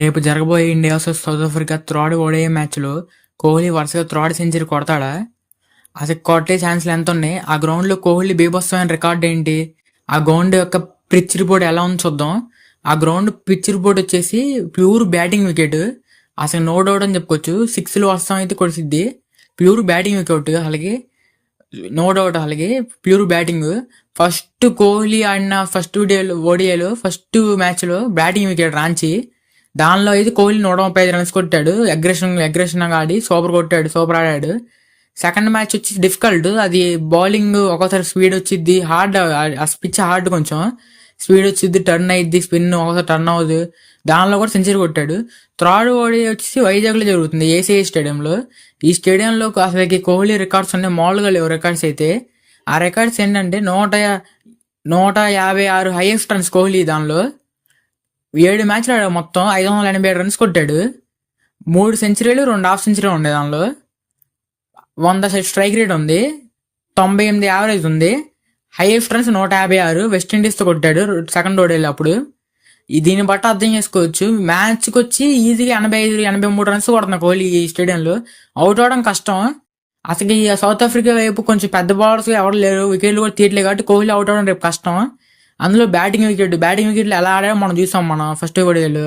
రేపు జరగబోయే India versus south Africa third ODI మ్యాచ్లో కోహ్లీ వరుసగా థర్డ్ సెంచరీ కొడతాడా? అసలు కొట్టే ఛాన్స్లు ఎంత ఉన్నాయి? ఆ గ్రౌండ్లో కోహ్లీ బీభత్సమైన రికార్డ్ ఏంటి? ఆ గ్రౌండ్ యొక్క పిచ్ రిపోర్ట్ ఎలా ఉంది చూద్దాం. ఆ గ్రౌండ్ పిచ్ రిపోర్ట్ వచ్చేసి ప్యూర్ బ్యాటింగ్ వికెట్. అసలు నో డౌట్ అని చెప్పుకోవచ్చు. సిక్స్లు వస్తాం అయితే కొడిసిద్ది. Pure batting wicket. అలాగే నో డౌట్. అలాగే ప్యూర్ బ్యాటింగ్. ఫస్ట్ కోహ్లీ ఆడిన ఫస్ట్ ఓడిఐలో ఫస్ట్ మ్యాచ్లో బ్యాటింగ్ వికెట్ రాంచి. దానిలో అయితే కోహ్లీ 135 రన్స్ కొట్టాడు. అగ్రెషన్గా ఆడి సూపర్ ఆడాడు. సెకండ్ మ్యాచ్ వచ్చి డిఫికల్ట్. అది బౌలింగ్ ఒక్కోసారి స్పీడ్ వచ్చిద్ది, హార్డ్. ఆ పిచ్ హార్డ్, కొంచెం స్పీడ్ వచ్చిద్ది, టర్న్ అయ్యిద్ది, స్పిన్ ఒకసారి టర్న్ అవ్వదు. దానిలో కూడా సెంచరీ కొట్టాడు. థర్డ్ ఓడిఐ వచ్చేసి వైజాగ్లో జరుగుతుంది, ఏసీఐ స్టేడియంలో. ఈ స్టేడియంలో అసలుకి కోహ్లీ రికార్డ్స్ ఉన్నాయి, మామూలుగా లేవు రికార్డ్స్ అయితే. ఆ రికార్డ్స్ ఏంటంటే 156 హైయెస్ట్ రన్స్ కోహ్లీ. దానిలో 7 మ్యాచ్లు ఆడాడు, మొత్తం 587 రన్స్ కొట్టాడు. 3 సెంచరీలు 2 హాఫ్ సెంచరీ ఉండే. దానిలో 100 స్ట్రైక్ రేట్ ఉంది, 98 యావరేజ్ ఉంది. హైయెస్ట్ రన్స్ 156 వెస్టిండీస్తో కొట్టాడు సెకండ్ ఓడిఐలో. అప్పుడు దీన్ని బట్టి అర్థం చేసుకోవచ్చు, మ్యాచ్కి వచ్చి ఈజీగా 85-83 రన్స్ కొడుతున్నా కోహ్లీ ఈ స్టేడియంలో. అవుట్ అవడం కష్టం. అసలు ఈ సౌత్ ఆఫ్రికా వైపు కొంచెం పెద్ద బౌలర్స్ ఎవరు లేరు, వికెట్లు కూడా తీయట్లేదు కాబట్టి కోహ్లీ అవుట్ అవడం రేపు కష్టం. అందులో బ్యాటింగ్ వికెట్లు ఎలా ఆడామో మనం చూసాం ఫస్ట్ ఓడిఐలో.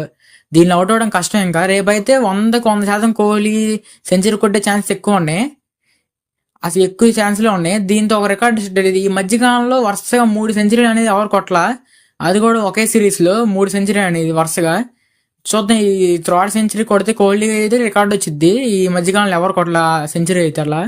దీనిలో అవుట్ అవడం కష్టం. ఇంకా రేపైతే 100% కోహ్లీ సెంచరీ కొట్టే ఛాన్స్ ఎక్కువ ఉన్నాయి. అసలు ఎక్కువ ఛాన్స్లే ఉన్నాయి. దీంతో ఒక రికార్డు ఈ మధ్యకాలంలో వరుసగా 3 సెంచరీలు అనేది ఎవరు కొట్టలా. అది కూడా ఒకే సిరీస్లో 3 సెంచరీ అనేది వరుసగా. చూద్దాం, ఈ థర్డ్ సెంచరీ కొడితే కోహ్లీ అయితే రికార్డు వచ్చింది. ఈ మధ్యకాలంలో ఎవరు కొట్టలా సెంచరీ అయితే అలా.